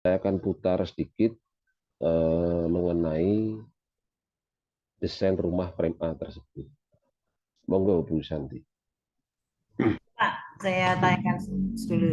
Saya akan putar sedikit mengenai desain rumah frame A tersebut. Monggo Bu Santi. Pak, saya tanyakan dulu.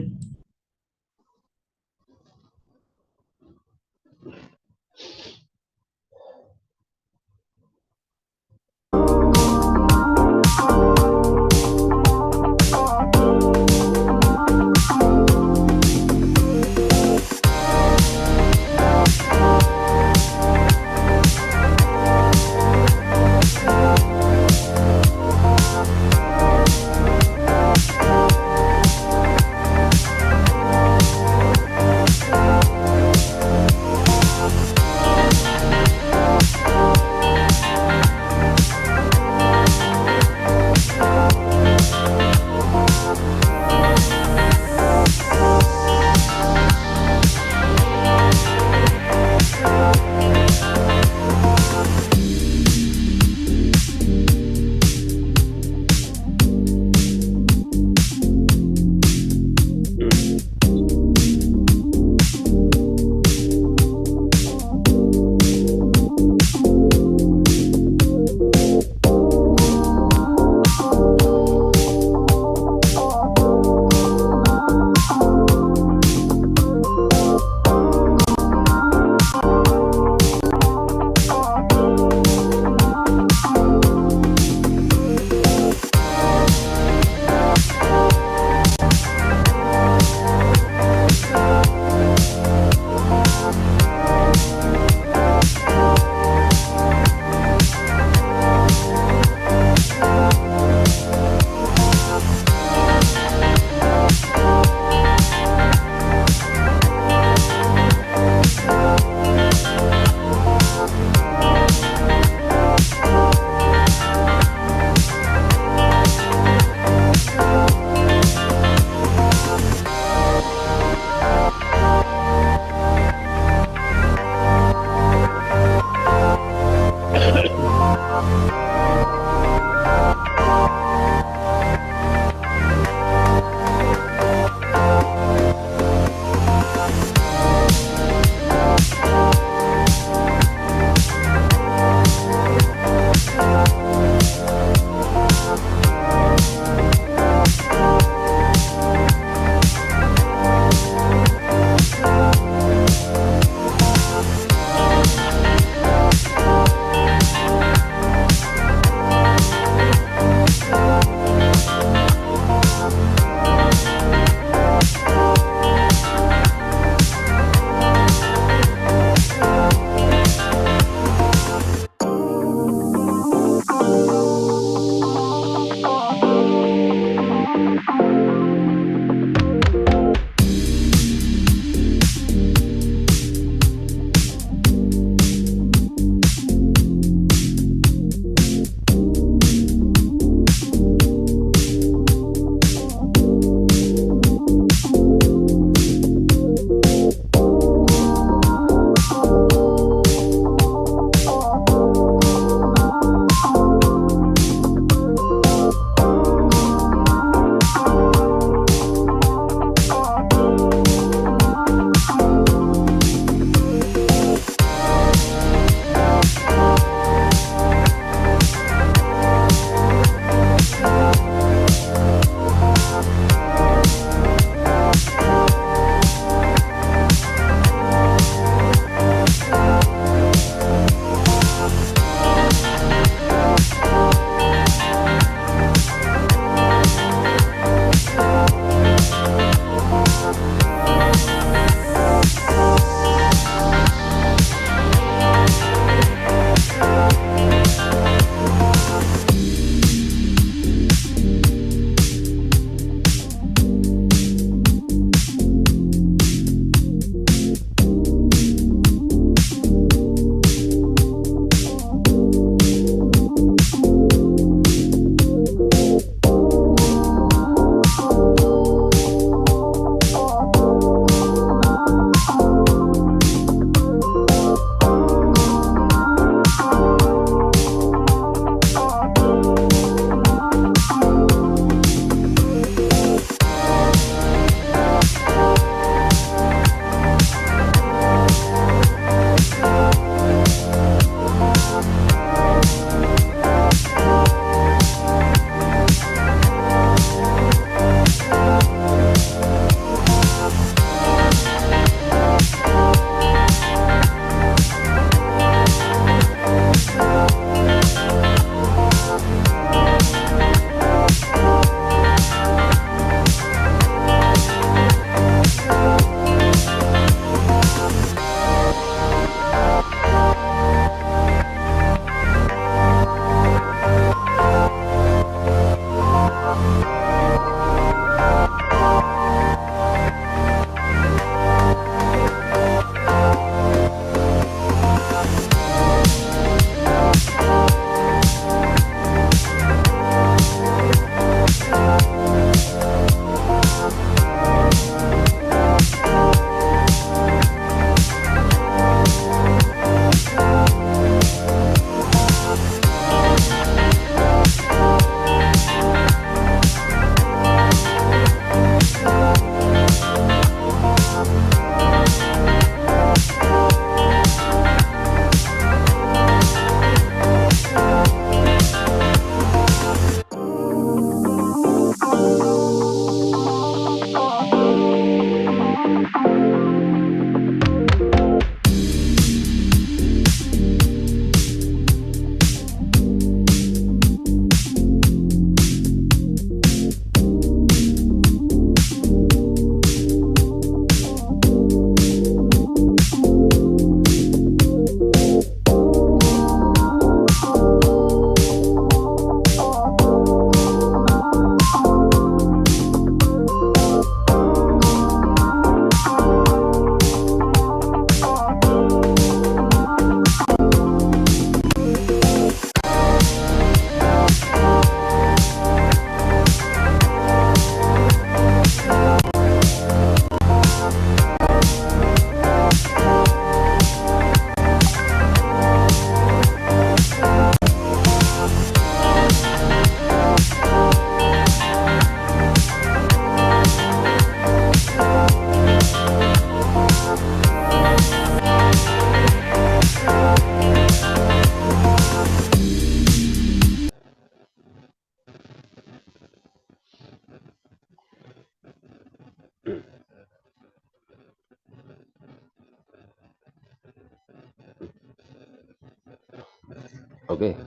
Oke,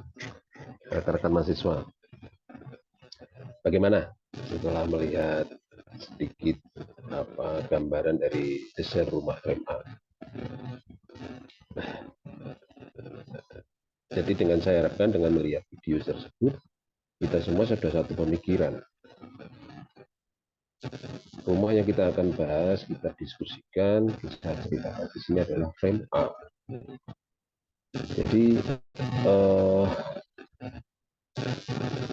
rekan-rekan mahasiswa, bagaimana setelah melihat sedikit gambaran dari desain rumah frame A? Jadi dengan saya harapkan dengan melihat video tersebut, kita semua sudah satu pemikiran. Rumah yang kita akan bahas, kita diskusikan, kita ceritakan di sini adalah frame A. Jadi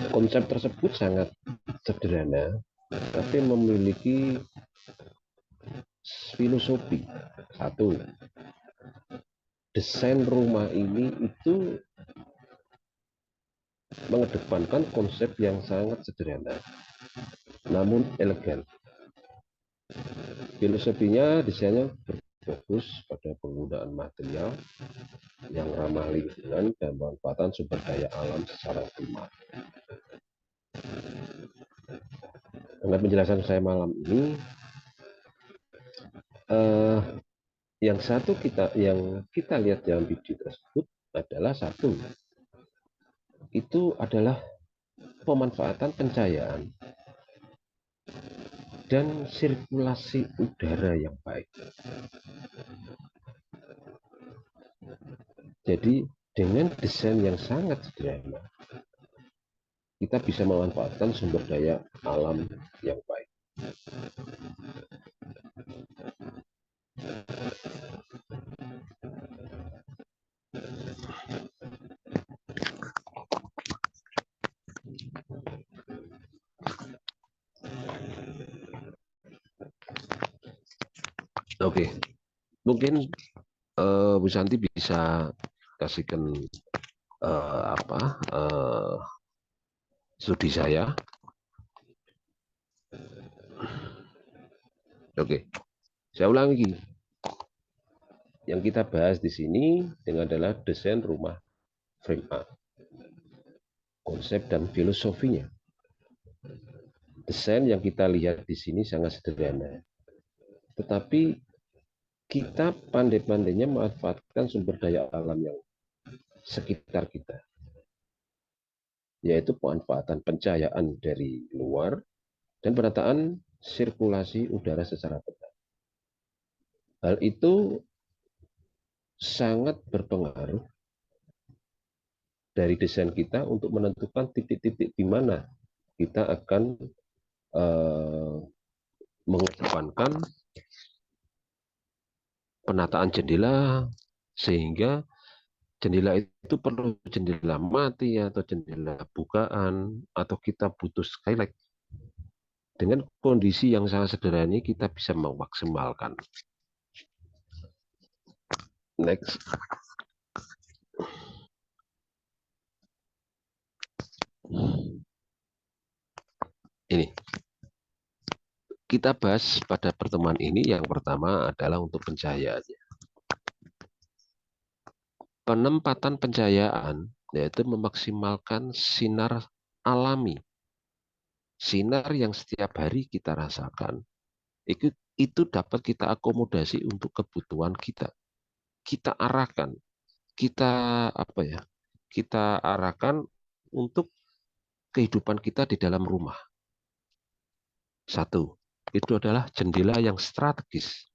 konsep tersebut sangat sederhana, tapi memiliki filosofi. Satu, desain rumah ini itu mengedepankan konsep yang sangat sederhana, namun elegan. Filosofinya, desainnya berfokus pada penggunaan material yang ramah lingkungan dan pemanfaatan sumber daya alam secara optimal. Dengan penjelasan saya malam ini, yang kita lihat dalam video tersebut adalah satu, itu adalah pemanfaatan pencahayaan dan sirkulasi udara yang baik. Jadi dengan desain yang sangat sederhana, kita bisa memanfaatkan sumber daya alam yang baik. Oke, mungkin Bu Santi bisa kasihkan studi saya. Oke, saya ulangi. Yang kita bahas di sini adalah desain rumah frame A. Konsep dan filosofinya. Desain yang kita lihat di sini sangat sederhana. Tetapi kita pandai-pandainya memanfaatkan sumber daya alam yang sekitar kita. Yaitu pemanfaatan pencahayaan dari luar dan penataan sirkulasi udara secara benar. Hal itu sangat berpengaruh dari desain kita untuk menentukan titik-titik di mana kita akan mengedepankan penataan jendela, sehingga jendela itu perlu jendela mati atau jendela bukaan, atau kita butuh skylight. Dengan kondisi yang sangat sederhana ini kita bisa memaksimalkan. Next. Ini. Kita bahas pada pertemuan ini yang pertama adalah untuk pencahayaannya. Penempatan pencahayaan yaitu memaksimalkan sinar alami. Sinar yang setiap hari kita rasakan. Itu dapat kita akomodasi untuk kebutuhan kita. Kita arahkan. Kita arahkan untuk kehidupan kita di dalam rumah. Satu, itu adalah jendela yang strategis.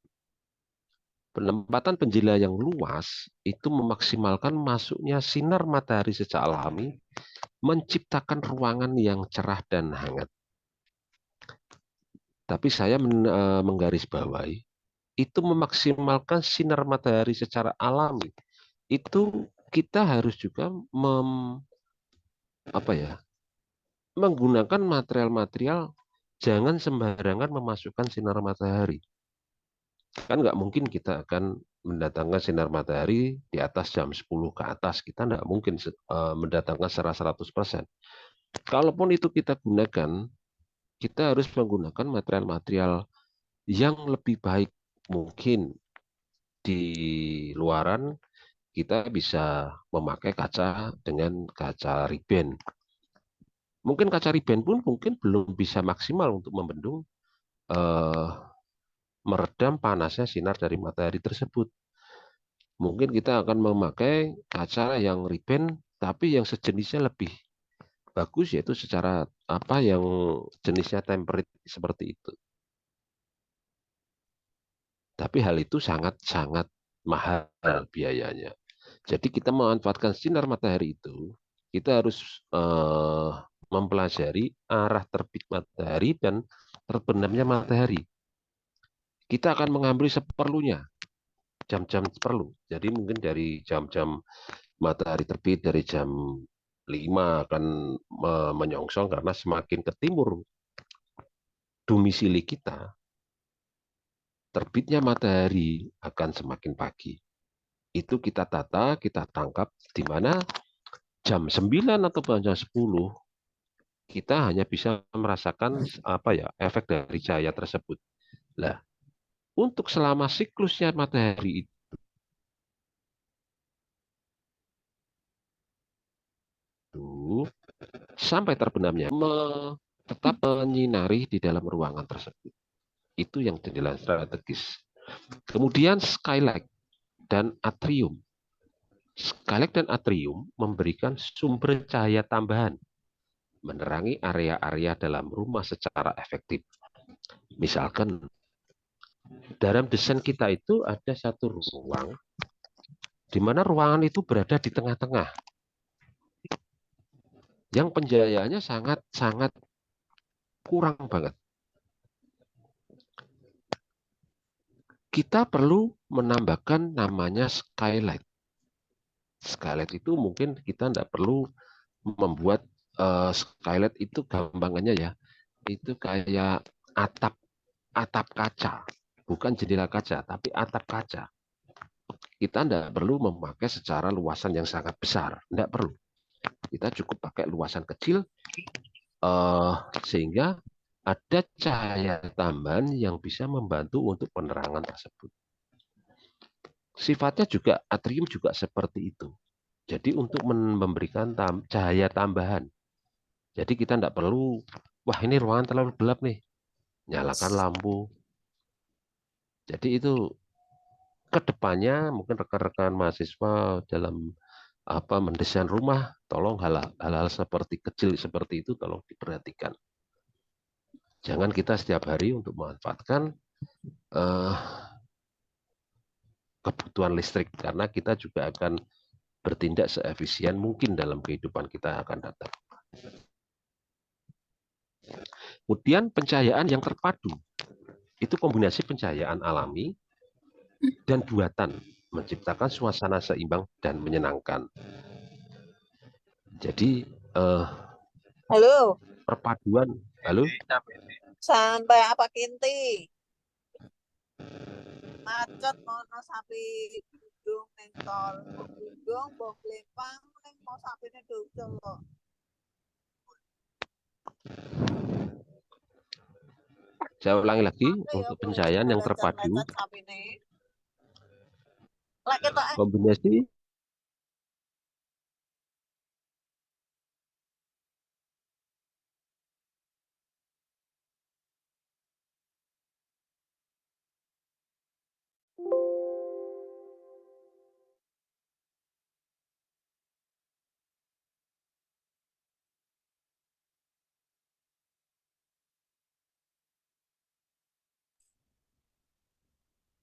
Penempatan jendela yang luas itu memaksimalkan masuknya sinar matahari secara alami, menciptakan ruangan yang cerah dan hangat. Tapi saya menggarisbawahi, itu memaksimalkan sinar matahari secara alami. Itu kita harus juga menggunakan material-material, jangan sembarangan memasukkan sinar matahari. Kan nggak mungkin kita akan mendatangkan sinar matahari di atas jam 10 ke atas. Kita nggak mungkin mendatangkan secara 100%. Kalaupun itu kita gunakan, kita harus menggunakan material-material yang lebih baik. Mungkin di luaran kita bisa memakai kaca dengan kaca riben. Mungkin kaca riben pun mungkin belum bisa maksimal untuk membendung meredam panasnya sinar dari matahari tersebut. Mungkin kita akan memakai kaca yang riben tapi yang sejenisnya lebih bagus, yaitu secara apa yang jenisnya temperate seperti itu. Tapi hal itu sangat-sangat mahal biayanya. Jadi kita memanfaatkan sinar matahari itu, kita harus mempelajari arah terbit matahari dan terbenamnya matahari. Kita akan mengambil seperlunya, jam-jam perlu. Jadi mungkin dari jam-jam matahari terbit dari jam 5 akan menyongsong, karena semakin ke timur domisili kita, terbitnya matahari akan semakin pagi. Itu kita tata, kita tangkap di mana jam 9 atau jam 10 kita hanya bisa merasakan apa ya, efek dari cahaya tersebut. Nah, untuk selama siklusnya matahari itu sampai terbenamnya tetap menyinari di dalam ruangan tersebut. Itu yang jendela strategis. Kemudian skylight dan atrium. Skylight dan atrium memberikan sumber cahaya tambahan, menerangi area-area dalam rumah secara efektif. Misalkan dalam desain kita itu ada satu ruang di mana ruangan itu berada di tengah-tengah, yang penjayaannya sangat-sangat kurang banget. Kita perlu menambahkan namanya skylight. Skylight itu mungkin kita tidak perlu membuat skylight itu gampangannya ya, itu kayak atap atap kaca, bukan jendela kaca, tapi atap kaca. Kita tidak perlu memakai secara luasan yang sangat besar, tidak perlu. Kita cukup pakai luasan kecil, sehingga ada cahaya tambahan yang bisa membantu untuk penerangan tersebut. Sifatnya juga atrium juga seperti itu. Jadi untuk memberikan cahaya tambahan. Jadi kita tidak perlu, wah ini ruangan terlalu gelap nih, nyalakan lampu. Jadi itu kedepannya mungkin rekan-rekan mahasiswa dalam apa mendesain rumah, tolong hal-hal seperti kecil seperti itu tolong diperhatikan. Jangan kita setiap hari untuk memanfaatkan kebutuhan listrik, karena kita juga akan bertindak seefisien mungkin dalam kehidupan kita akan datang. Kemudian pencahayaan yang terpadu, itu kombinasi pencahayaan alami dan buatan, menciptakan suasana seimbang dan menyenangkan. Jadi Halo, perpaduan, halo, sampai apa kinti? Macet mono sapi gunung ning tol. Gunung mbok lempang ning mau sapine dodol. saya ulangi lagi Ya untuk boleh pencahayaan yang terpadu, lecet sapine. Lek ketok kombinasi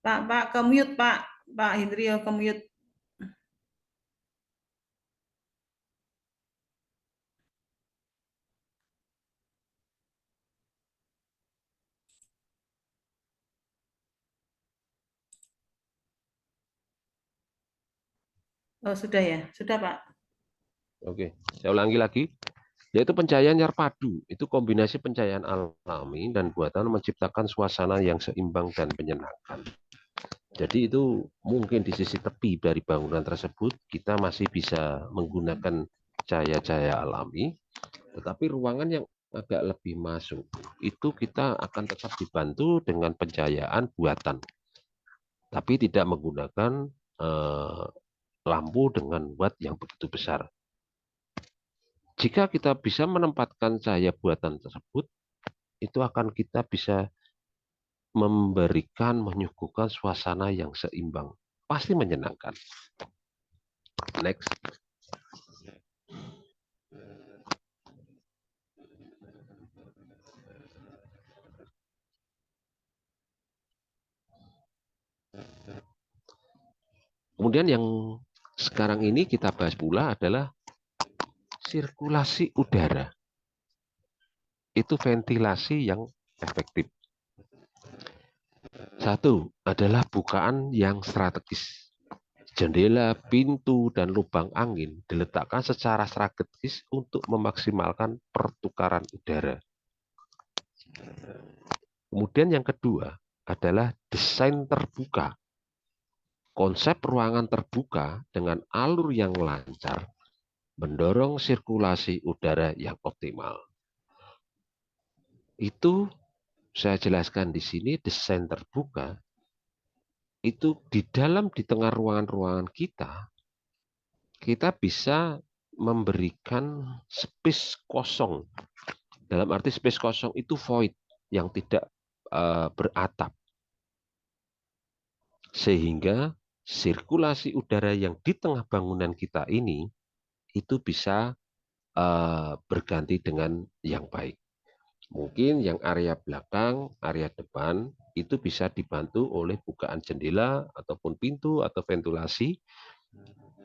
Pak, ke mute, Pak. Pak Hindrio ke mute. Oh, sudah ya? Sudah, Pak. Oke, saya ulangi lagi, yaitu pencahayaan yang padu, itu kombinasi pencahayaan alami dan buatan menciptakan suasana yang seimbang dan menyenangkan. Jadi itu mungkin di sisi tepi dari bangunan tersebut kita masih bisa menggunakan cahaya-cahaya alami, tetapi ruangan yang agak lebih masuk itu kita akan tetap dibantu dengan pencahayaan buatan, tapi tidak menggunakan lampu dengan watt yang begitu besar. Jika kita bisa menempatkan cahaya buatan tersebut, itu akan kita bisa menyuguhkan suasana yang seimbang. Pasti menyenangkan. Next. Kemudian yang sekarang ini kita bahas pula adalah sirkulasi udara. Itu ventilasi yang efektif. Satu adalah bukaan yang strategis. Jendela, pintu, dan lubang angin diletakkan secara strategis untuk memaksimalkan pertukaran udara. Kemudian yang kedua adalah desain terbuka. Konsep ruangan terbuka dengan alur yang lancar mendorong sirkulasi udara yang optimal. Itu saya jelaskan di sini, desain terbuka itu di tengah ruangan-ruangan kita bisa memberikan space kosong. Dalam arti space kosong itu void yang tidak beratap. Sehingga sirkulasi udara yang di tengah bangunan kita ini itu bisa berganti dengan yang baik. Mungkin yang area belakang, area depan itu bisa dibantu oleh bukaan jendela ataupun pintu atau ventilasi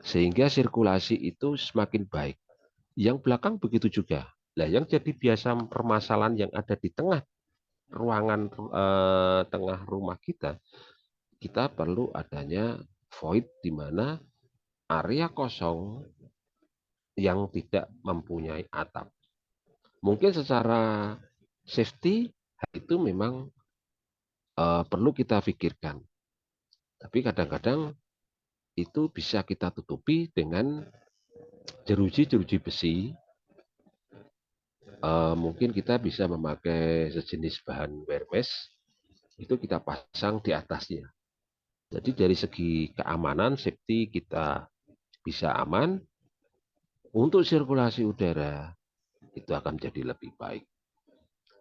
sehingga sirkulasi itu semakin baik. Yang belakang begitu juga. Nah, yang jadi biasa permasalahan yang ada di tengah ruangan tengah rumah kita perlu adanya void di mana area kosong yang tidak mempunyai atap. Mungkin secara safety itu memang perlu kita pikirkan. Tapi kadang-kadang itu bisa kita tutupi dengan jeruji-jeruji besi. Mungkin kita bisa memakai sejenis bahan wear mesh, itu kita pasang di atasnya. Jadi dari segi keamanan, safety kita bisa aman. Untuk sirkulasi udara itu akan menjadi lebih baik.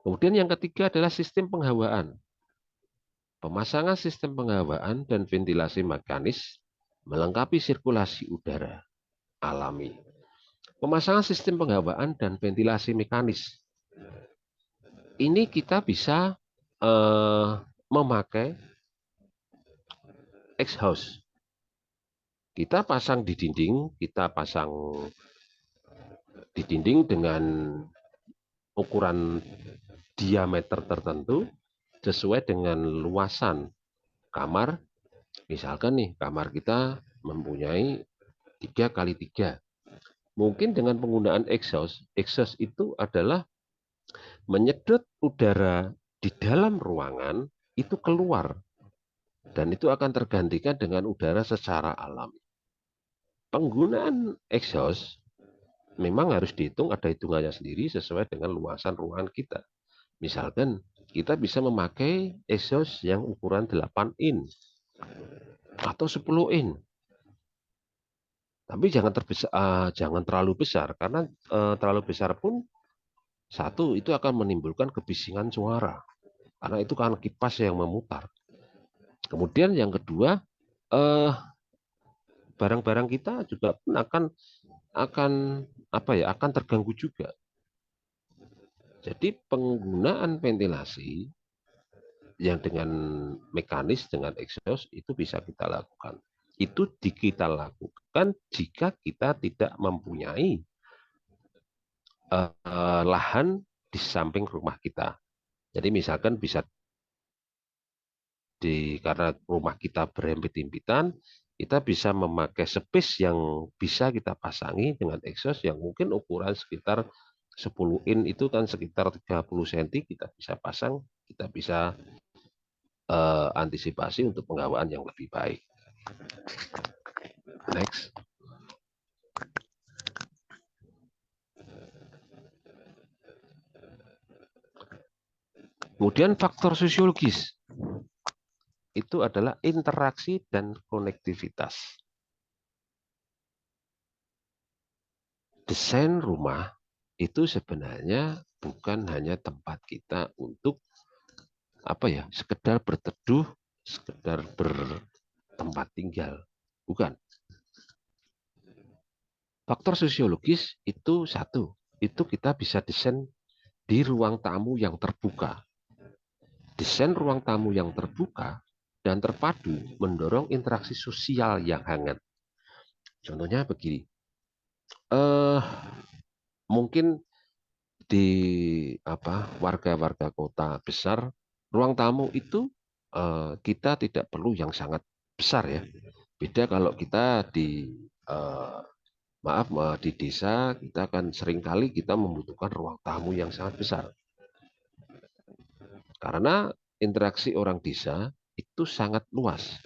Kemudian yang ketiga adalah sistem penghawaan. Pemasangan sistem penghawaan dan ventilasi mekanis melengkapi sirkulasi udara alami. Pemasangan sistem penghawaan dan ventilasi mekanis. Ini kita bisa memakai exhaust. Kita pasang di dinding dengan ukuran diameter tertentu sesuai dengan luasan kamar. Misalkan nih kamar kita mempunyai 3x3. Mungkin dengan penggunaan exhaust itu adalah menyedot udara di dalam ruangan itu keluar. Dan itu akan tergantikan dengan udara secara alami. Penggunaan exhaust memang harus dihitung, ada hitungannya sendiri sesuai dengan luasan ruangan kita. Misalkan kita bisa memakai exhaust yang ukuran 8 in atau 10 in. Tapi jangan terlalu besar, karena terlalu besar pun satu itu akan menimbulkan kebisingan suara. Karena itu kan kipas yang memutar. Kemudian yang kedua, barang-barang kita juga pun akan terganggu juga. Jadi penggunaan ventilasi yang dengan mekanis dengan exhaust itu bisa kita lakukan. Itu kita lakukan jika kita tidak mempunyai lahan di samping rumah kita. Jadi misalkan bisa karena rumah kita berhimpit-himpitan, kita bisa memakai space yang bisa kita pasangi dengan exhaust yang mungkin ukuran sekitar 10 in itu kan sekitar 30 cm kita bisa pasang, kita bisa antisipasi untuk penghawaan yang lebih baik. Next. Kemudian faktor sosiologis. Itu adalah interaksi dan konektivitas. Desain rumah itu sebenarnya bukan hanya tempat kita untuk sekedar berteduh, sekedar bertempat tinggal. Bukan. Faktor sosiologis itu satu, itu kita bisa desain di ruang tamu yang terbuka. Desain ruang tamu yang terbuka dan terpadu mendorong interaksi sosial yang hangat. Contohnya begini, mungkin di warga-warga kota besar, ruang tamu itu kita tidak perlu yang sangat besar ya. Beda kalau kita di di desa, kita kan seringkali kita membutuhkan ruang tamu yang sangat besar. Karena interaksi orang desa itu sangat luas.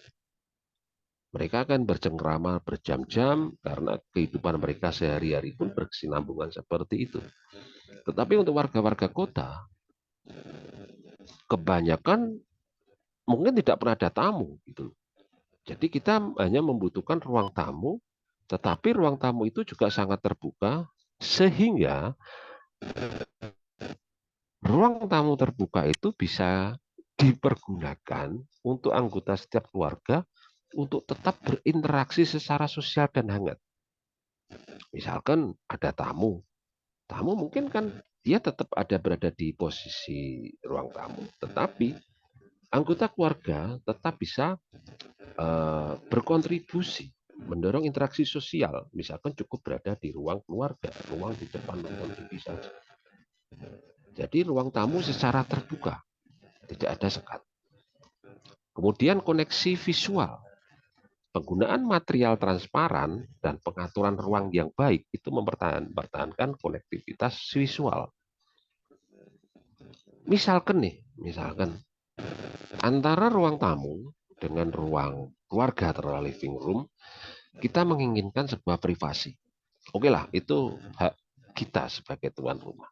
Mereka akan bercengkrama berjam-jam karena kehidupan mereka sehari-hari pun berkesinambungan seperti itu. Tetapi untuk warga-warga kota, kebanyakan mungkin tidak pernah ada tamu gitu. Jadi kita hanya membutuhkan ruang tamu, tetapi ruang tamu itu juga sangat terbuka sehingga ruang tamu terbuka itu bisa dipergunakan untuk anggota setiap keluarga untuk tetap berinteraksi secara sosial dan hangat. Misalkan ada tamu mungkin kan dia tetap berada di posisi ruang tamu, tetapi anggota keluarga tetap bisa berkontribusi, mendorong interaksi sosial. Misalkan cukup berada di ruang keluarga, ruang di depan nonton TV saja. Jadi ruang tamu secara terbuka, tidak ada sekat. Kemudian koneksi visual. Penggunaan material transparan dan pengaturan ruang yang baik itu mempertahankan konektivitas visual. Misalkan antara ruang tamu dengan ruang keluarga atau living room, kita menginginkan sebuah privasi. Oke lah, itu hak kita sebagai tuan rumah.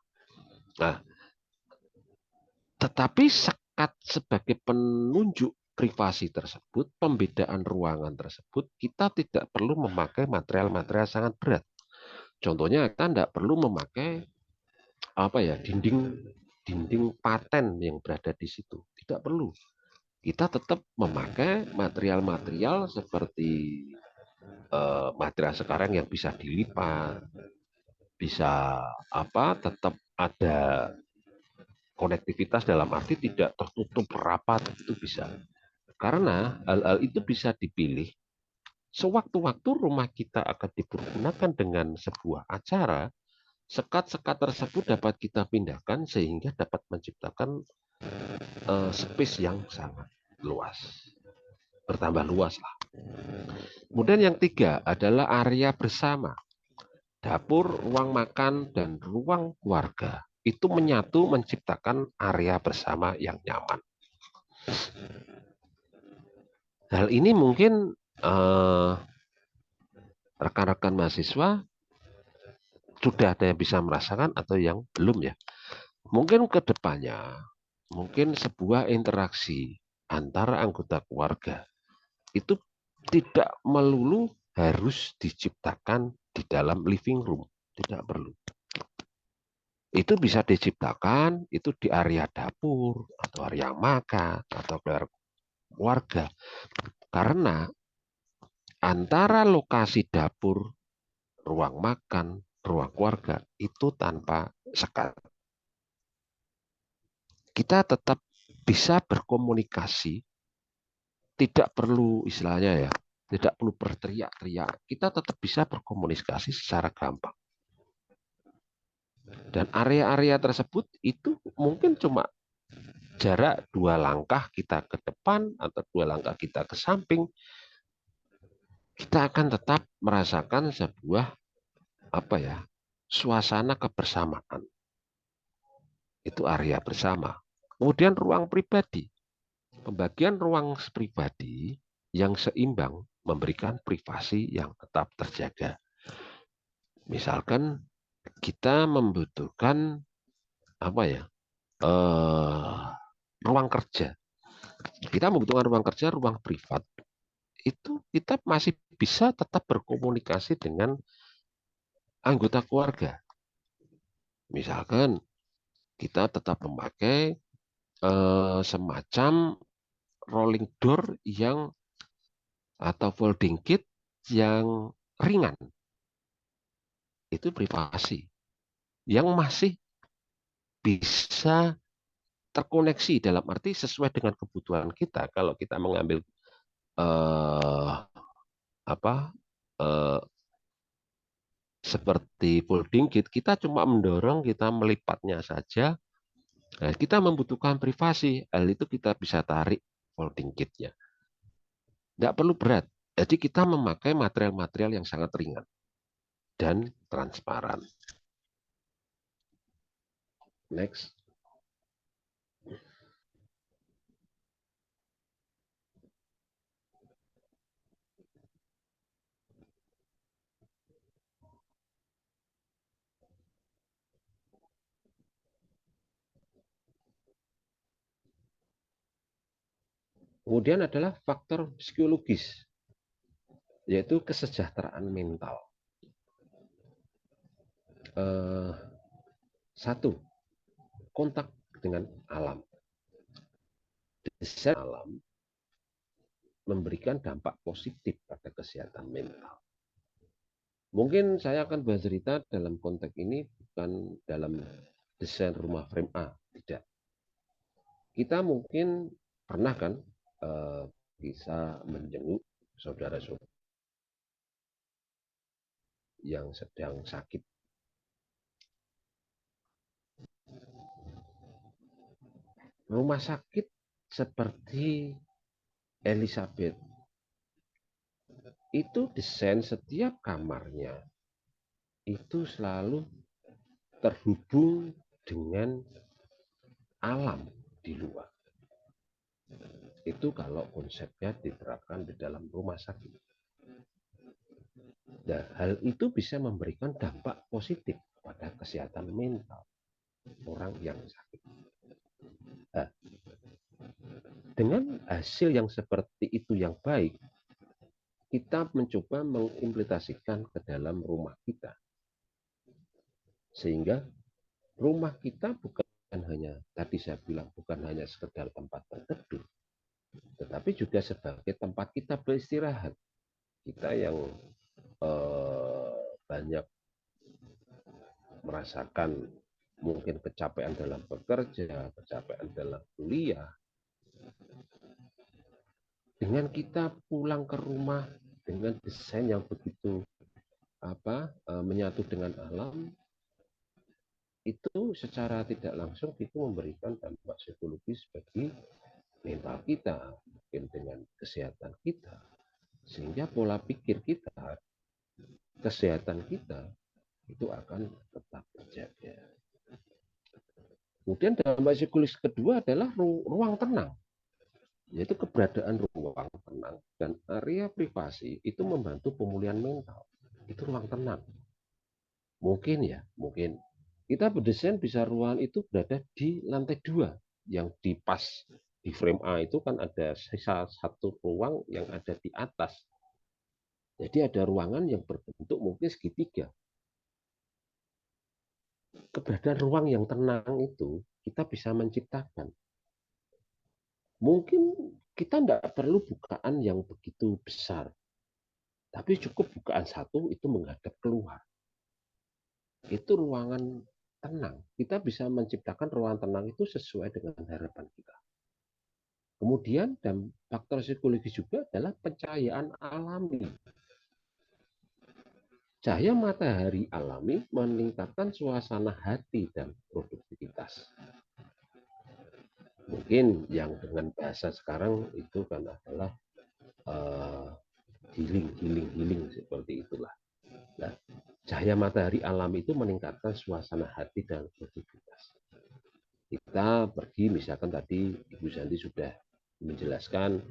Nah, tetapi sekat sebagai penunjuk privasi tersebut, pembedaan ruangan tersebut, kita tidak perlu memakai material-material sangat berat. Contohnya, kita tidak perlu memakai dinding paten yang berada di situ. Tidak perlu. Kita tetap memakai material-material seperti material sekarang yang bisa dilipat, bisa tetap ada konektivitas dalam arti tidak tertutup rapat, itu bisa. Karena hal-hal itu bisa dipilih sewaktu-waktu rumah kita akan dipergunakan dengan sebuah acara, sekat-sekat tersebut dapat kita pindahkan sehingga dapat menciptakan space yang sangat luas, bertambah luas lah. Kemudian yang tiga adalah area bersama. Dapur, ruang makan, dan ruang keluarga itu menyatu menciptakan area bersama yang nyaman. Hal ini mungkin rekan-rekan mahasiswa sudah ada yang bisa merasakan atau yang belum ya. Mungkin ke depannya, mungkin sebuah interaksi antara anggota keluarga itu tidak melulu harus diciptakan di dalam living room. Tidak perlu. Itu bisa diciptakan itu di area dapur, atau area makan, atau keluarga. Karena antara lokasi dapur, ruang makan, ruang keluarga itu tanpa sekat. Kita tetap bisa berkomunikasi, tidak perlu istilahnya ya, tidak perlu berteriak-teriak. Kita tetap bisa berkomunikasi secara gampang. Dan area-area tersebut itu mungkin cuma jarak 2 langkah kita ke depan atau 2 langkah kita ke samping. Kita akan tetap merasakan sebuah suasana kebersamaan. Itu area bersama. Kemudian ruang pribadi. Pembagian ruang pribadi yang seimbang memberikan privasi yang tetap terjaga. Misalkan kita membutuhkan ruang kerja. Kita membutuhkan ruang kerja, ruang privat. Itu kita masih bisa tetap berkomunikasi dengan anggota keluarga. Misalkan kita tetap memakai semacam rolling door atau folding gate yang ringan. Itu privasi yang masih bisa terkoneksi dalam arti sesuai dengan kebutuhan kita. Kalau kita mengambil eh, apa seperti folding kit, kita cuma mendorong, kita melipatnya saja. Nah, kita membutuhkan privasi, hal itu kita bisa tarik folding kitnya. Nggak perlu berat. Jadi kita memakai material-material yang sangat ringan dan transparan. Next. Kemudian adalah faktor psikologis, yaitu kesejahteraan mental. Satu, kontak dengan alam. Desain alam memberikan dampak positif pada kesehatan mental. Mungkin saya akan bercerita dalam konteks ini bukan dalam desain rumah frame A, tidak. Kita mungkin pernah kan bisa menjenguk saudara-saudara yang sedang sakit. Rumah sakit seperti Elizabeth itu desain setiap kamarnya itu selalu terhubung dengan alam di luar. Itu kalau konsepnya diterapkan di dalam rumah sakit. Nah, hal itu bisa memberikan dampak positif pada kesehatan mental orang yang sakit. Nah, dengan hasil yang seperti itu yang baik, kita mencoba mengimplementasikan ke dalam rumah kita. Sehingga rumah kita bukan hanya, tadi saya bilang, bukan hanya sekedar tempat berteduh, tetapi juga sebagai tempat kita beristirahat. Kita yang banyak merasakan mungkin kecapean dalam bekerja, kecapean dalam kuliah, dengan kita pulang ke rumah dengan desain yang begitu menyatu dengan alam, itu secara tidak langsung itu memberikan dampak psikologis bagi mental kita, mungkin dengan kesehatan kita, sehingga pola pikir kita, kesehatan kita itu akan tetap terjaga. Kemudian dampak psikologis kedua adalah ruang tenang, yaitu keberadaan ruang tenang dan area privasi itu membantu pemulihan mental. Itu ruang tenang. Mungkin kita berdesain bisa ruangan itu berada di lantai 2, yang di pas di frame A itu kan ada sisa satu ruang yang ada di atas. Jadi ada ruangan yang berbentuk mungkin segitiga. Keberadaan ruang yang tenang itu kita bisa menciptakan. Mungkin kita tidak perlu bukaan yang begitu besar, tapi cukup bukaan satu itu menghadap keluar. Itu ruangan tenang. Kita bisa menciptakan ruangan tenang itu sesuai dengan harapan kita. Kemudian dan faktor psikologis juga adalah pencahayaan alami. Cahaya matahari alami meningkatkan suasana hati dan produktivitas. Mungkin yang dengan bahasa sekarang itu kan adalah healing seperti itulah. Nah, cahaya matahari alami itu meningkatkan suasana hati dan produktivitas. Kita pergi, misalkan tadi Ibu Santi sudah menjelaskan,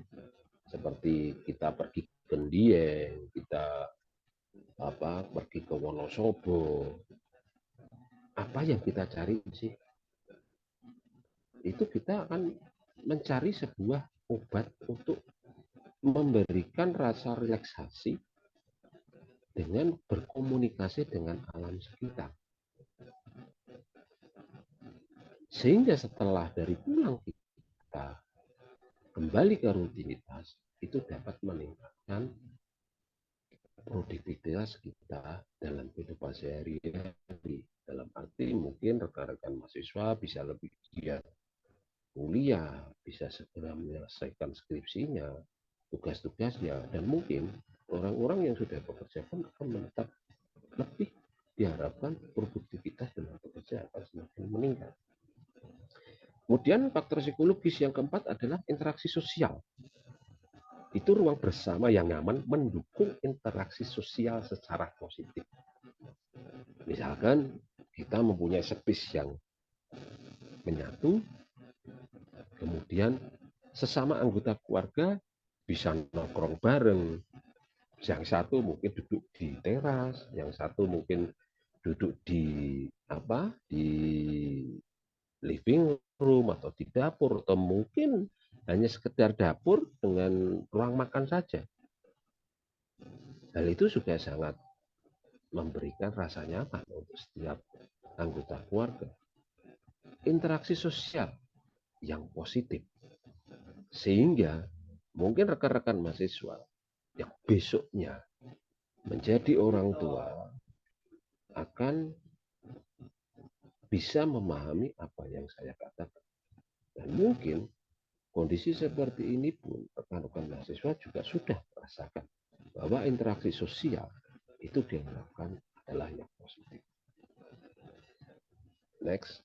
seperti kita pergi ke Dieng, kita pergi ke Wonosobo, apa yang kita cari sih? Itu kita akan mencari sebuah obat untuk memberikan rasa relaksasi dengan berkomunikasi dengan alam sekitar. Sehingga setelah dari pulang kita kembali ke rutinitas, itu dapat meningkatkan produktivitas kita dalam kehidupan sehari-hari. Dalam arti mungkin rekan-rekan mahasiswa bisa lebih giat kuliah, bisa segera menyelesaikan skripsinya, tugas-tugasnya, dan mungkin orang-orang yang sudah bekerja pun akan menetap lebih, diharapkan produktivitas dalam bekerja akan semakin meningkat. Kemudian faktor psikologis yang keempat adalah interaksi sosial. Itu ruang bersama yang nyaman mendukung interaksi sosial secara positif. Misalkan kita mempunyai space yang menyatu, kemudian sesama anggota keluarga bisa nongkrong bareng. Yang satu mungkin duduk di teras, yang satu mungkin duduk di living room atau di dapur, atau mungkin hanya sekedar dapur dengan ruang makan saja. Hal itu juga sangat memberikan rasa nyaman untuk setiap anggota keluarga. Interaksi sosial yang positif. Sehingga mungkin rekan-rekan mahasiswa yang besoknya menjadi orang tua akan bisa memahami apa yang saya katakan. Dan mungkin kondisi seperti ini pun rekan-rekan mahasiswa juga sudah merasakan bahwa interaksi sosial itu diharapkan adalah yang positif. Next.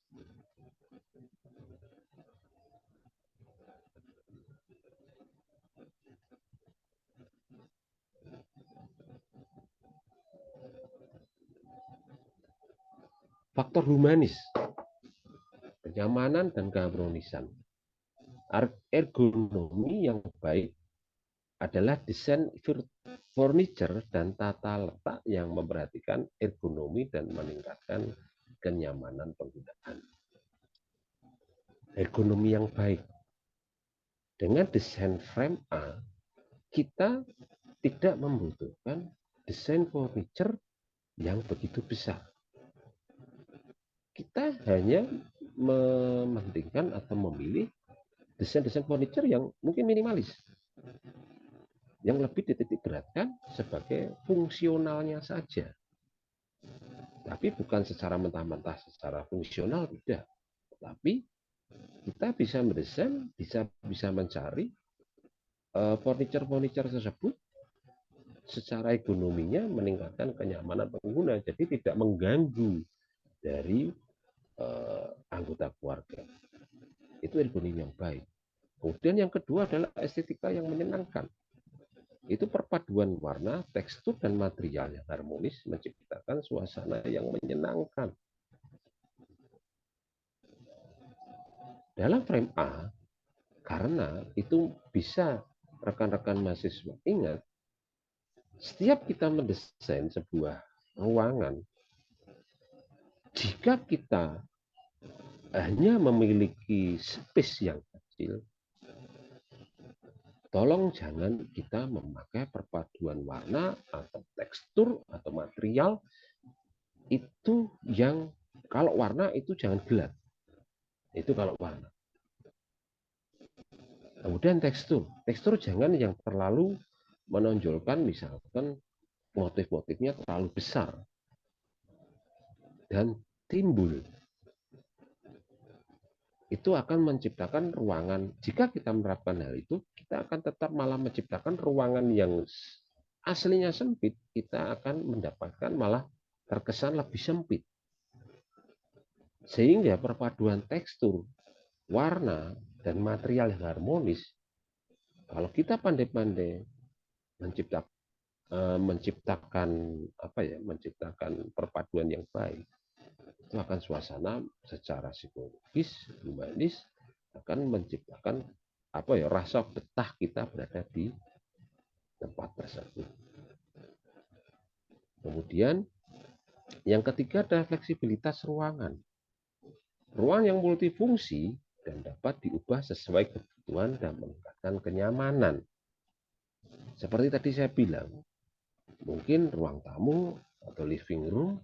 Faktor humanis, kenyamanan dan keharmonisan. Ergonomi yang baik adalah desain furniture dan tata letak yang memperhatikan ergonomi dan meningkatkan kenyamanan penggunaan. Ergonomi yang baik. Dengan desain frame A, kita tidak membutuhkan desain furniture yang begitu besar. Kita hanya mementingkan atau memilih desain-desain furniture yang mungkin minimalis, yang lebih dititik beratkan sebagai fungsionalnya saja. Tapi bukan secara mentah-mentah secara fungsional, tidak. Tapi kita bisa mendesain, bisa mencari furniture tersebut secara ekonominya meningkatkan kenyamanan pengguna, jadi tidak mengganggu dari anggota keluarga. Itu ergonomi yang baik. Kemudian yang kedua adalah estetika yang menyenangkan. Itu perpaduan warna, tekstur, dan material yang harmonis menciptakan suasana yang menyenangkan. Dalam frame A, karena itu bisa rekan-rekan mahasiswa ingat, setiap kita mendesain sebuah ruangan, jika kita hanya memiliki space yang kecil, tolong jangan kita memakai perpaduan warna atau tekstur atau material itu yang, kalau warna itu jangan gelap. Itu kalau warna. Kemudian tekstur jangan yang terlalu menonjolkan, misalkan motif-motifnya terlalu besar dan timbul. Itu akan menciptakan ruangan, jika kita menerapkan hal itu, kita akan tetap malah menciptakan ruangan yang aslinya sempit, kita akan mendapatkan malah terkesan lebih sempit. Sehingga perpaduan tekstur, warna, dan material yang harmonis, kalau kita pandai-pandai menciptakan perpaduan yang baik, itu akan suasana secara psikologis, humanis, akan menciptakan rasa betah kita berada di tempat tersebut. Kemudian yang ketiga adalah fleksibilitas ruangan. Ruang yang multifungsi dan dapat diubah sesuai kebutuhan dan meningkatkan kenyamanan. Seperti tadi saya bilang, mungkin ruang tamu atau living room,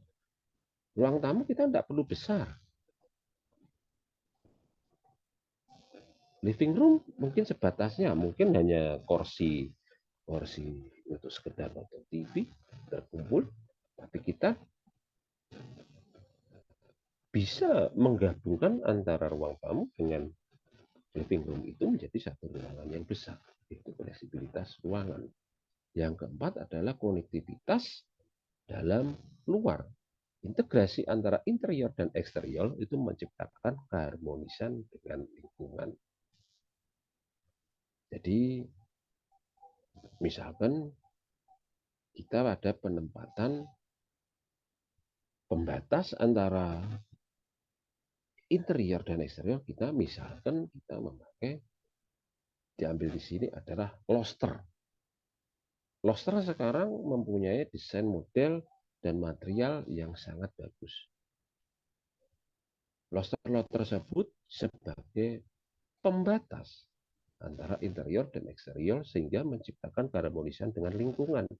ruang tamu kita tidak perlu besar. Living room mungkin sebatasnya, mungkin hanya kursi untuk sekedar nonton TV, terkumpul, tapi kita bisa menggabungkan antara ruang tamu dengan living room itu menjadi satu ruangan yang besar. Itu fleksibilitas ruangan. Yang keempat adalah konektivitas dalam luar. Integrasi antara interior dan eksterior itu menciptakan keharmonisan dengan lingkungan. Jadi misalkan kita ada penempatan pembatas antara interior dan eksterior, kita misalkan kita memakai, diambil di sini adalah loster. Loster sekarang mempunyai desain model dan material yang sangat bagus. Loster tersebut sebagai pembatas antara interior dan eksterior sehingga menciptakan keharmonisan dengan lingkungan.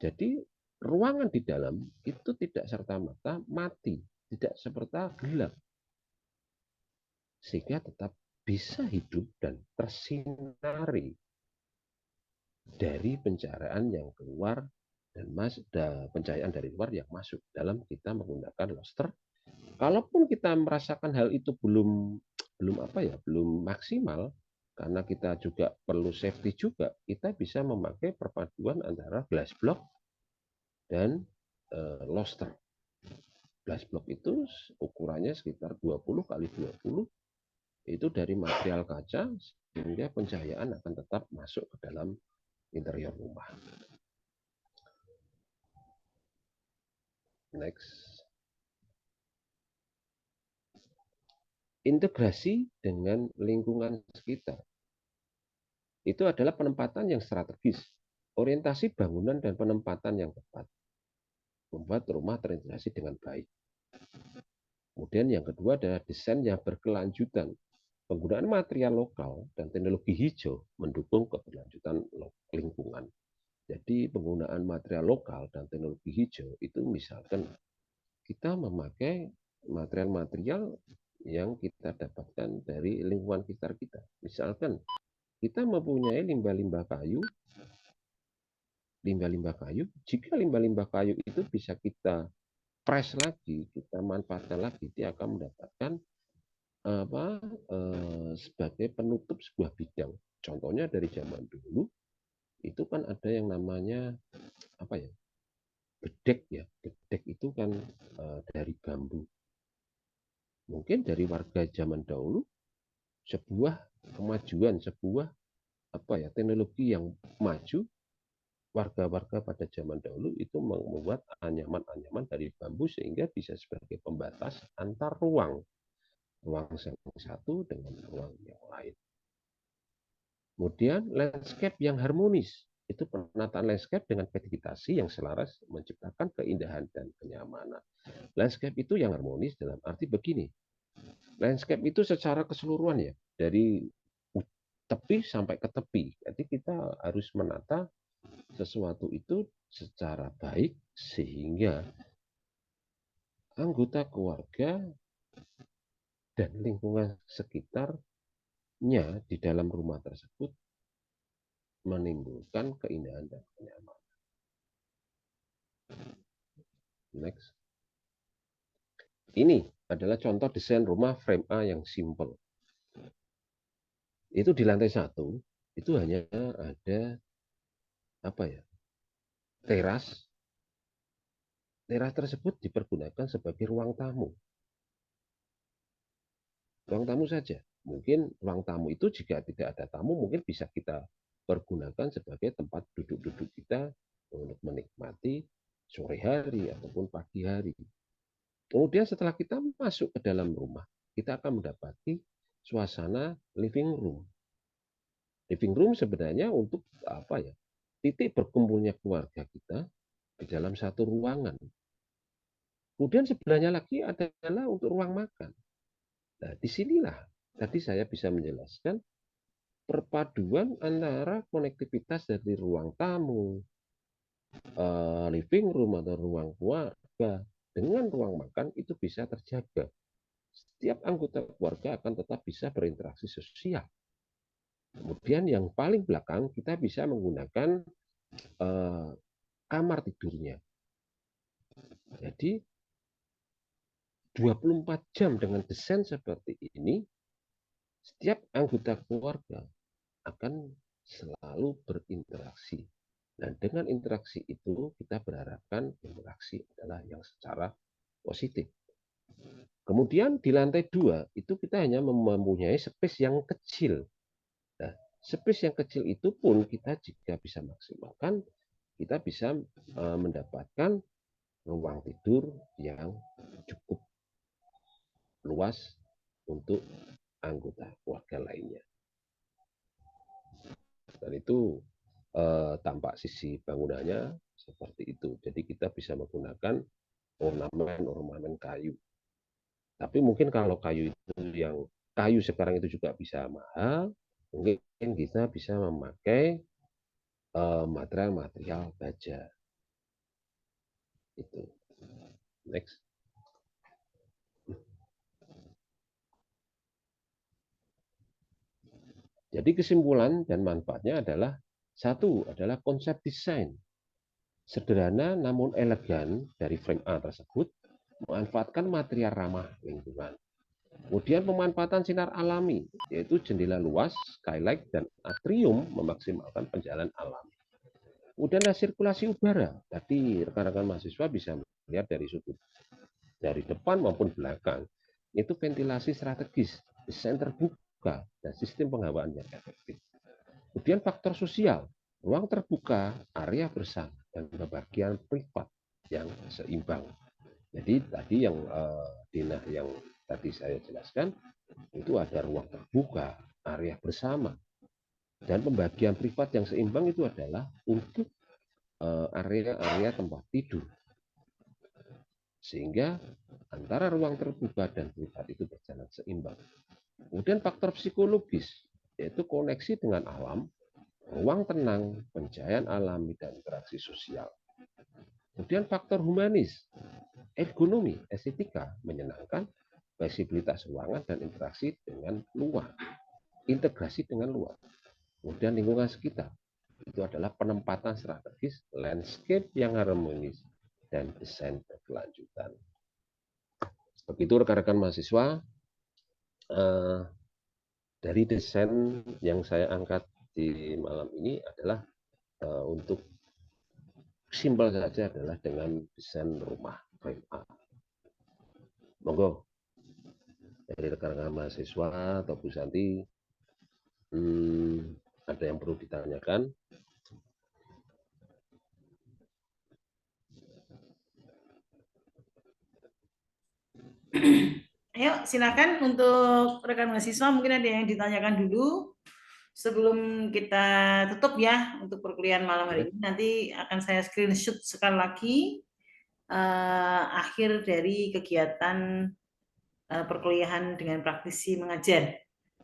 Jadi ruangan di dalam itu tidak serta-merta mati, tidak serta gelap. Sehingga tetap bisa hidup dan tersinari dari pencahayaan yang keluar dan pencahayaan dari luar yang masuk dalam kita menggunakan loster. Kalaupun kita merasakan hal itu belum maksimal, karena kita juga perlu safety juga, kita bisa memakai perpaduan antara glass block dan loster. Glass block itu ukurannya sekitar 20 kali 20, itu dari material kaca sehingga pencahayaan akan tetap masuk ke dalam interior rumah. Next. Integrasi dengan lingkungan sekitar. Itu adalah penempatan yang strategis. Orientasi bangunan dan penempatan yang tepat membuat rumah terintegrasi dengan baik. Kemudian yang kedua adalah desain yang berkelanjutan. Penggunaan material lokal dan teknologi hijau mendukung keberlanjutan lingkungan. Jadi penggunaan material lokal dan teknologi hijau itu misalkan kita memakai material-material yang kita dapatkan dari lingkungan sekitar kita. Misalkan kita mempunyai limbah-limbah kayu, jika limbah-limbah kayu itu bisa kita press lagi, kita manfaatkan lagi, dia akan mendapatkan sebagai penutup sebuah bidang. Contohnya dari zaman dulu itu kan ada yang namanya bedek ya. Bedek itu kan dari bambu. Mungkin dari warga zaman dahulu sebuah kemajuan, sebuah teknologi yang maju. Warga-warga pada zaman dahulu itu membuat anyaman-anyaman dari bambu sehingga bisa sebagai pembatas antar ruang yang satu dengan ruang yang lain. Kemudian landscape yang harmonis, itu penataan landscape dengan vegetasi yang selaras menciptakan keindahan dan kenyamanan. Landscape itu yang harmonis dalam arti begini, landscape itu secara keseluruhan ya, dari tepi sampai ke tepi. Jadi kita harus menata sesuatu itu secara baik sehingga anggota keluarga dan lingkungan sekitarnya di dalam rumah tersebut menimbulkan keindahan dan kenyamanan. Next. Ini adalah contoh desain rumah frame A yang simple. Itu di lantai 1, itu hanya ada teras. Teras tersebut dipergunakan sebagai ruang tamu. Ruang tamu saja. Mungkin ruang tamu itu jika tidak ada tamu mungkin bisa kita pergunakan sebagai tempat duduk-duduk kita untuk menikmati sore hari ataupun pagi hari. Kemudian setelah kita masuk ke dalam rumah, kita akan mendapati suasana living room. Living room sebenarnya untuk titik berkumpulnya keluarga kita di dalam satu ruangan. Kemudian sebelahnya lagi adalah untuk ruang makan. Nah, disinilah tadi saya bisa menjelaskan perpaduan antara konektivitas dari ruang tamu, living room atau ruang keluarga dengan ruang makan itu bisa terjaga. Setiap anggota keluarga akan tetap bisa berinteraksi sosial. Kemudian yang paling belakang kita bisa menggunakan kamar tidurnya. Jadi 24 jam dengan desain seperti ini Setiap anggota keluarga akan selalu berinteraksi. Nah, dengan interaksi itu kita berharapkan interaksi adalah yang secara positif. Kemudian di lantai 2 itu kita hanya mempunyai space yang kecil. Nah, space yang kecil itu pun kita jika bisa maksimalkan, kita bisa mendapatkan ruang tidur yang cukup luas untuk anggota keluarga lainnya. Dan itu tampak sisi bangunannya seperti itu. Jadi kita bisa menggunakan ornamen-ornamen kayu. Tapi mungkin kalau kayu itu yang kayu sekarang itu juga bisa mahal, mungkin kita bisa memakai material-material baja. Itu. Next. Jadi kesimpulan dan manfaatnya adalah satu adalah konsep desain sederhana namun elegan dari frame A tersebut memanfaatkan material ramah lingkungan. Kemudian pemanfaatan sinar alami, yaitu jendela luas, skylight, dan atrium memaksimalkan penjalan alam. Kemudian sirkulasi udara, tadi rekan-rekan mahasiswa bisa melihat dari sudut, dari depan maupun belakang. Itu ventilasi strategis, desain terbuka, dan sistem penghawaan yang efektif. Kemudian faktor sosial, ruang terbuka, area bersama, dan pembagian privat yang seimbang. Jadi tadi yang Dina yang tadi saya jelaskan, itu ada ruang terbuka, area bersama, dan pembagian privat yang seimbang itu adalah untuk area-area tempat tidur. Sehingga antara ruang terbuka dan privat itu berjalan seimbang. Kemudian faktor psikologis, yaitu koneksi dengan alam, ruang tenang, pencahayaan alami, dan interaksi sosial. Kemudian faktor humanis, ergonomi, estetika, menyenangkan, fleksibilitas ruangan, dan interaksi dengan luar. Integrasi dengan luar. Kemudian lingkungan sekitar, itu adalah penempatan strategis, landscape yang harmonis, dan desain berkelanjutan. Begitu rekan-rekan mahasiswa, dari desain yang saya angkat di malam ini adalah untuk simpel saja adalah dengan desain rumah frame A. Monggo dari rekan-rekan mahasiswa atau Bu Santi, ada yang perlu ditanyakan? Ayo, silakan untuk rekan mahasiswa, mungkin ada yang ditanyakan dulu sebelum kita tutup ya untuk perkuliahan malam hari ini. Nanti akan saya screenshot sekali lagi akhir dari kegiatan perkuliahan dengan praktisi mengajar.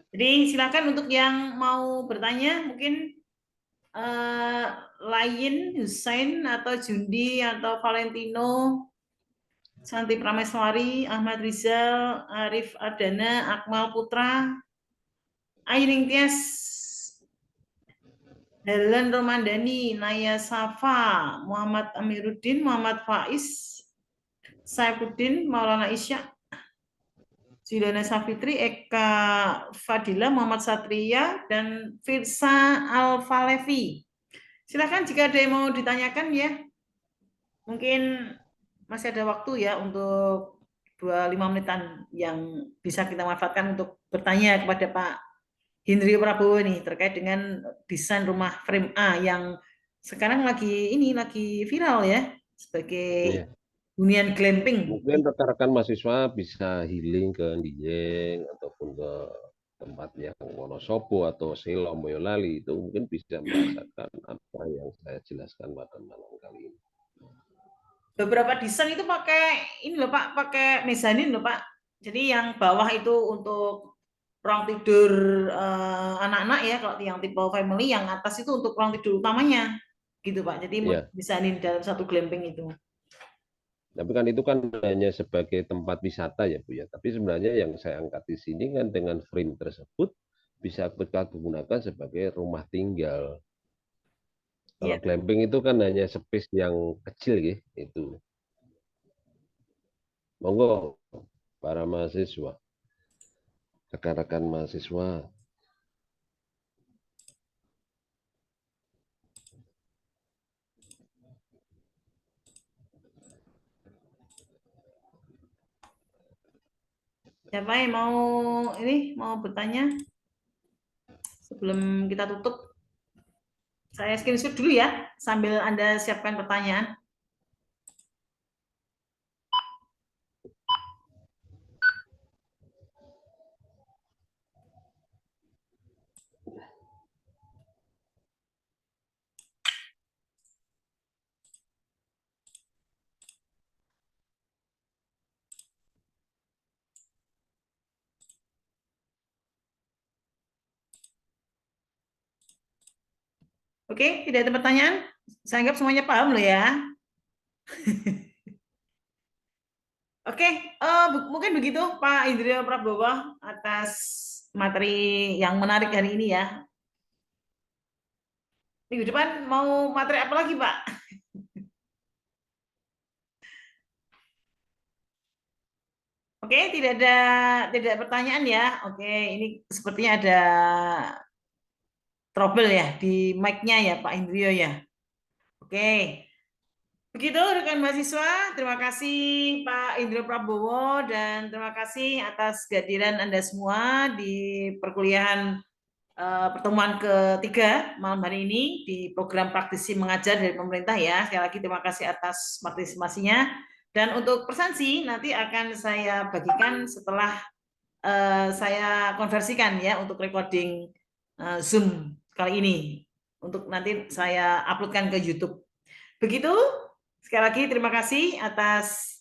Jadi silakan untuk yang mau bertanya, mungkin Lain, Hussein, atau Jundi, atau Valentino, Santi Prameswari, Ahmad Rizal, Arif Ardana, Akmal Putra, Airing Tias, Helen Romandani, Naya Safa, Muhammad Amiruddin, Muhammad Faiz, Saifuddin, Maulana Isya, Juliana Safitri, Eka Fadila, Muhammad Satria, dan Firsa Alfalevi. Silakan jika ada yang mau ditanyakan ya. Mungkin masih ada waktu ya untuk 25 menitan yang bisa kita manfaatkan untuk bertanya kepada Pak Hindrio Prabowo nih terkait dengan desain rumah frame A yang sekarang lagi viral ya sebagai hunian glamping. Mungkin rekan-rekan mahasiswa bisa healing ke Dieng ataupun ke tempat yang Wonosobo atau Selo, Boyolali, itu mungkin bisa merasakan apa yang saya jelaskan pada malam kali ini. Beberapa desain itu pakai ini loh Pak, pakai mezanin loh Pak. Jadi yang bawah itu untuk ruang tidur anak-anak ya, kalau yang tipe family, yang atas itu untuk ruang tidur utamanya, gitu Pak. Jadi mezanin dalam satu glamping itu. Tapi kan itu kan hanya sebagai tempat wisata ya Bu ya. Tapi sebenarnya yang saya angkat di sini kan dengan frame tersebut bisa kita gunakan sebagai rumah tinggal. Kalau glamping itu kan hanya space yang kecil ya, itu. Monggo para mahasiswa. rekan-rekan mahasiswa. Siapa yang mau bertanya sebelum kita tutup? Saya screenshot dulu ya, sambil Anda siapkan pertanyaan. Oke, tidak ada pertanyaan? Saya anggap semuanya paham loh ya. Oke, mungkin begitu Pak Indrio Prabowo atas materi yang menarik hari ini ya. Minggu depan mau materi apa lagi Pak? Oke, tidak ada pertanyaan ya. Oke, ini sepertinya ada trouble ya di mic-nya ya Pak Indrio ya. Oke. Begitu rekan mahasiswa, terima kasih Pak Indro Prabowo dan terima kasih atas kehadiran Anda semua di perkuliahan pertemuan ketiga malam hari ini di program praktisi mengajar dari pemerintah ya. Sekali lagi terima kasih atas partisipasinya. Dan untuk presensi nanti akan saya bagikan setelah saya konversikan ya untuk recording Zoom kali ini. Untuk nanti saya uploadkan ke YouTube. Begitu. Sekali lagi terima kasih atas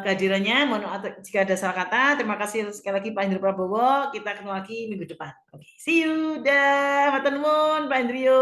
kehadirannya. Mohon maaf jika ada salah kata. Terima kasih sekali lagi Pak Indro Prabowo. Kita ketemu lagi minggu depan. Oke, see you. Dah, matur nuwun Pak Indrio.